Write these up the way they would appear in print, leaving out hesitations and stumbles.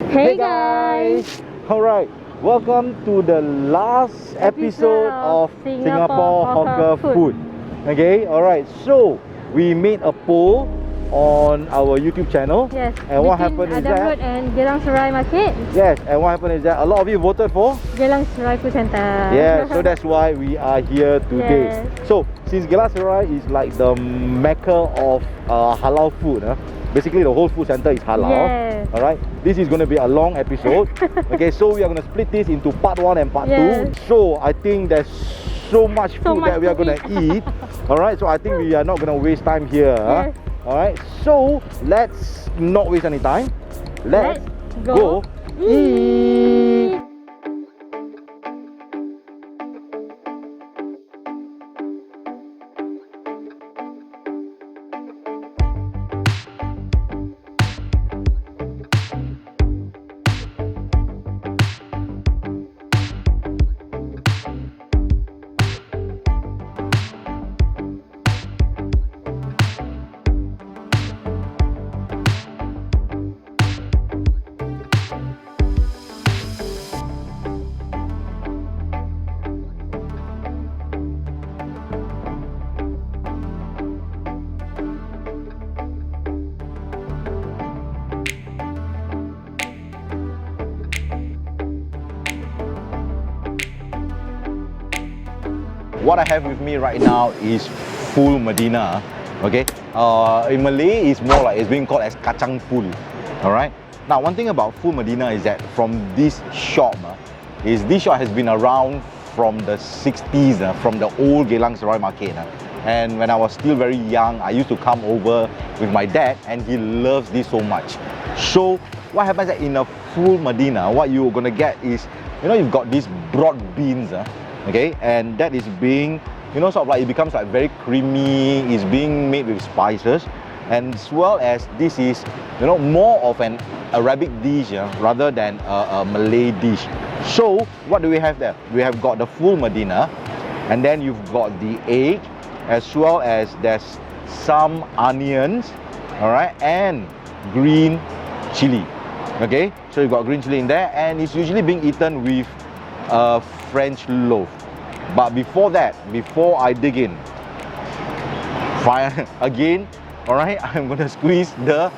Hey guys! Alright, welcome to the last episode of Singapore Hawker Food. Okay, alright, so we made a poll on our YouTube channel. Yes, and what happened is that Road and Geylang Serai Market. Yes, and what happened is that a lot of you voted for Geylang Serai Food Centre. Yeah, so that's why we are here today. Yes. So since Geylang Serai is like the mecca of halal food, basically the whole food centre is halal. Yes. Alright, this is going to be a long episode. Okay, so we are going to split this into part 1 and part 2. So I think there's so much food that we are going to eat. Alright, so I think we are not going to waste time here. Yes. Alright, so let's not waste any time. Let's go eat. What I have with me right now is full MADINAH. Okay, in Malay it's more like it's being called as Kacang full. Alright, now one thing about full MADINAH is that from this shop this shop has been around from the 60s, from the old Geylang Serai Market. And when I was still very young, I used to come over with my dad, and he loves this so much. So what happens is that in a full MADINAH, what you're gonna get is, you've got these broad beans, okay, and that is being, sort of like, it becomes like very creamy. It's being made with spices, and as well as this is, more of an Arabic dish rather than a Malay dish. So what do we have there? We have got the full MADINAH, and then you've got the egg, as well as there's some onions, alright, and green chili. Okay, so you've got green chili in there, and it's usually being eaten with French loaf. But before that, before I dig in, again, alright, I'm gonna squeeze the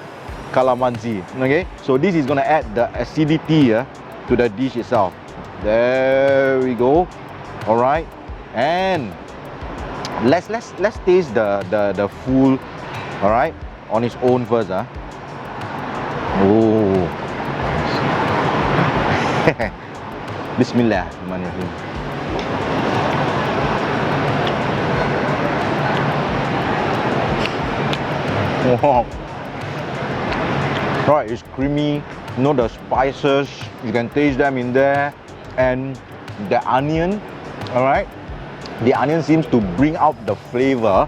calamansi. Okay, so this is gonna add the acidity to the dish itself. There we go. Alright, and let's taste the full, alright, on its own first. Oh. Bismillahirrahmanirrahim. Wow. Right, it's creamy. The spices, you can taste them in there, and the onion, alright, the onion seems to bring out the flavor,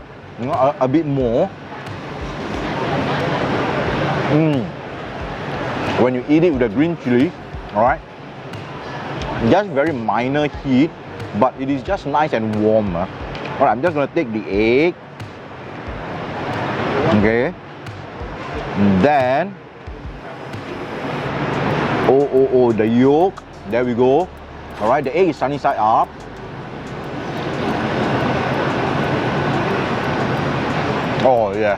a bit more. When you eat it with the green chili, alright, just very minor heat, but it is just nice and warm. Alright, I'm just gonna take the egg. Okay, then the yolk, there we go. Alright, the egg is sunny side up. Oh yeah.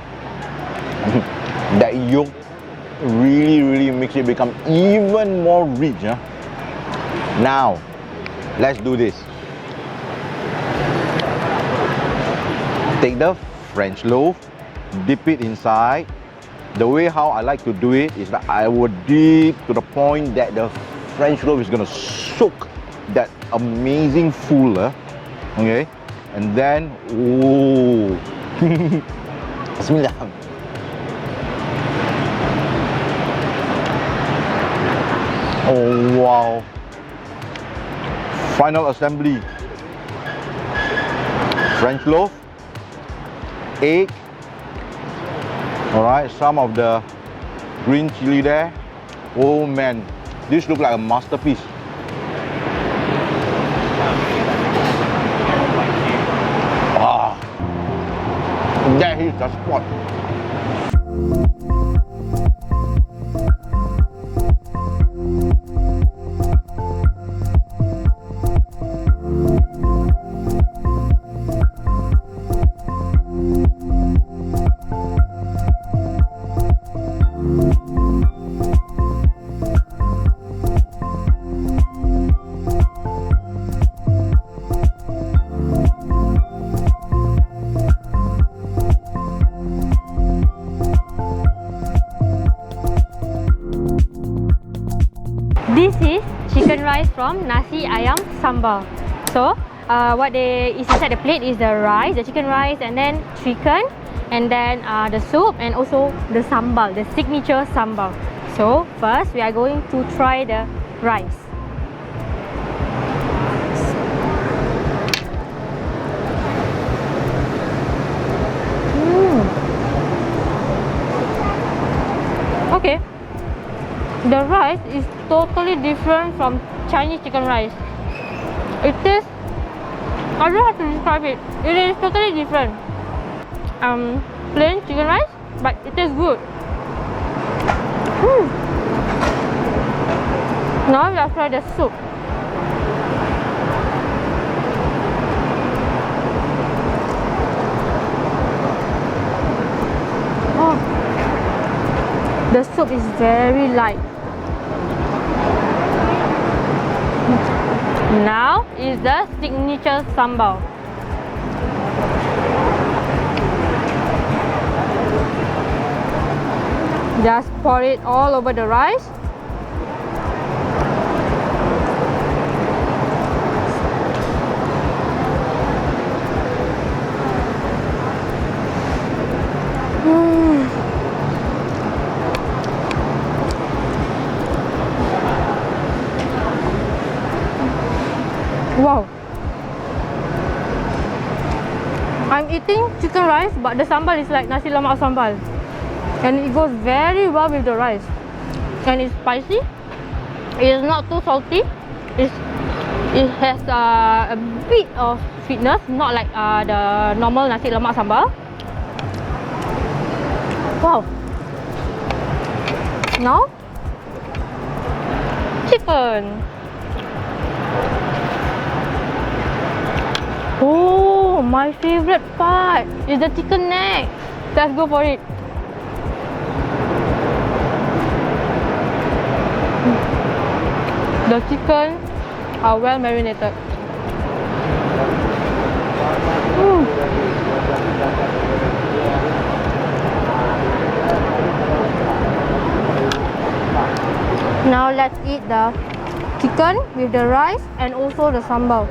That yolk really makes it become even more rich. Now let's do this. Take the French loaf, dip it inside. The way how I like to do it is that I would dip to the point that the French loaf is gonna soak that amazing full, okay, and then Bismillah. Oh wow! Final assembly. French loaf, egg. Alright, some of the green chili there. Oh man, this looks like a masterpiece. That is the spot. This is chicken rice from NASIAYAM Sambal. So, what is inside the plate is the rice, the chicken rice, and then chicken, and then the soup, and also the sambal, the signature sambal. So, first we are going to try the rice. Okay, the rice is totally different from Chinese chicken rice. It tastes, I don't know how to describe it. It is totally different. Plain chicken rice, but it tastes good. Now let's try the soup. The soup is very light. Now is the signature sambal. Just pour it all over the rice. Wow, I'm eating chicken rice, but the sambal is like nasi lemak sambal, and it goes very well with the rice. And it's spicy. It is not too salty. It has a bit of sweetness, not like the normal nasi lemak sambal. Wow. Now, chicken. Oh, my favorite part is the chicken neck. Let's go for it. The chicken are well marinated. Now let's eat the chicken with the rice and also the sambal.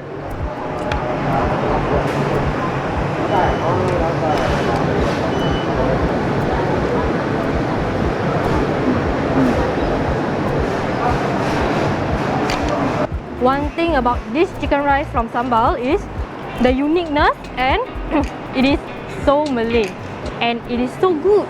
One thing about this chicken rice from Sambal is the uniqueness, and it is so Malay and it is so good.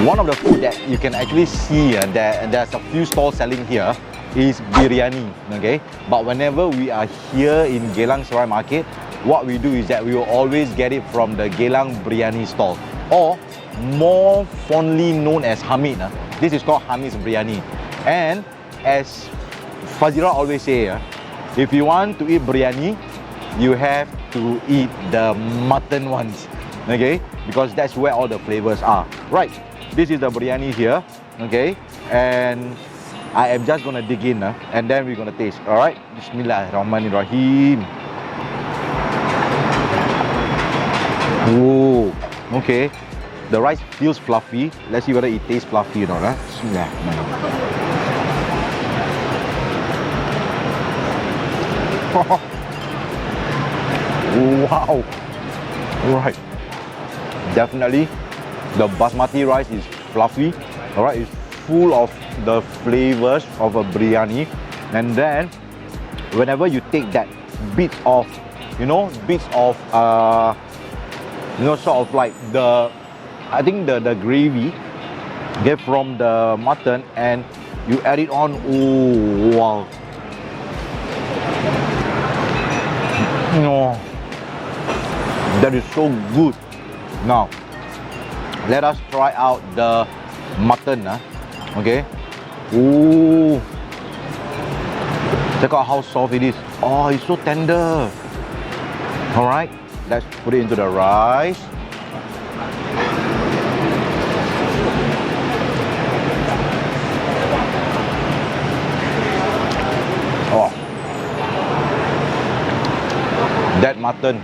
One of the food that you can actually see there's a few stalls selling here is biryani, okay? But whenever we are here in Geylang Serai Market, what we do is that we will always get it from the Geylang Biryani stall, or more fondly known as Hamid. This is called Hamid's Biryani. And as Fazira always say, if you want to eat biryani, you have to eat the mutton ones, okay? Because that's where all the flavors are. Right, this is the biryani here, okay? And I am just gonna dig in and then we're gonna taste. Alright, Bismillahirrahmanirrahim. Oh, okay. The rice feels fluffy. Let's see whether it tastes fluffy or not. Bismillahirrahmanirrahim. Wow. Alright. Definitely the basmati rice is fluffy. Alright, it's full of the flavors of a biryani. And then whenever you take that bits of sort of like the, I think the gravy get from the mutton, and you add it on. Oh wow. so good. Now, let us try out the mutton. Okay. Ooh. Check out how soft it is. Oh, it's so tender. Alright, let's put it into the rice. Oh, that mutton,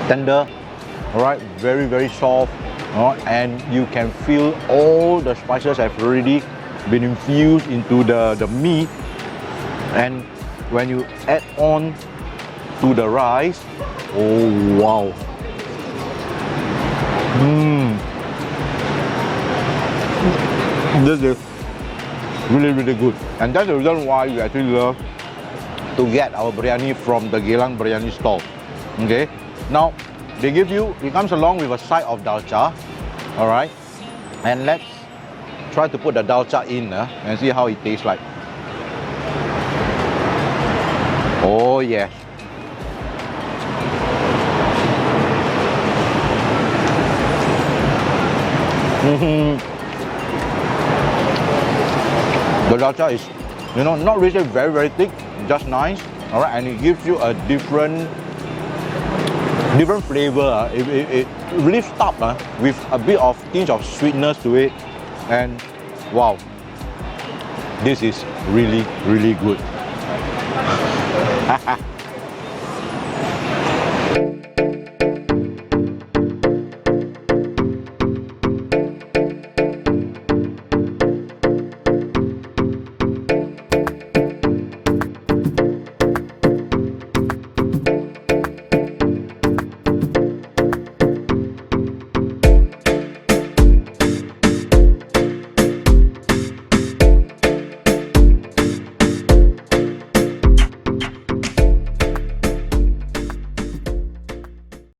tender, alright, very soft, and you can feel all the spices have already been infused into the meat, and when you add on to the rice, oh wow. This is really good, and that's the reason why we actually love to get our biryani from the Geylang biryani stall. Okay, now they give you, it comes along with a side of dalcha. All right, and let's try to put the dalcha in and see how it tastes like. Oh yes. The dalcha is, you know, not really very thick, just nice. All right, and it gives you a different flavor. It really stops with a bit of tinge of sweetness to it, and wow, this is really good.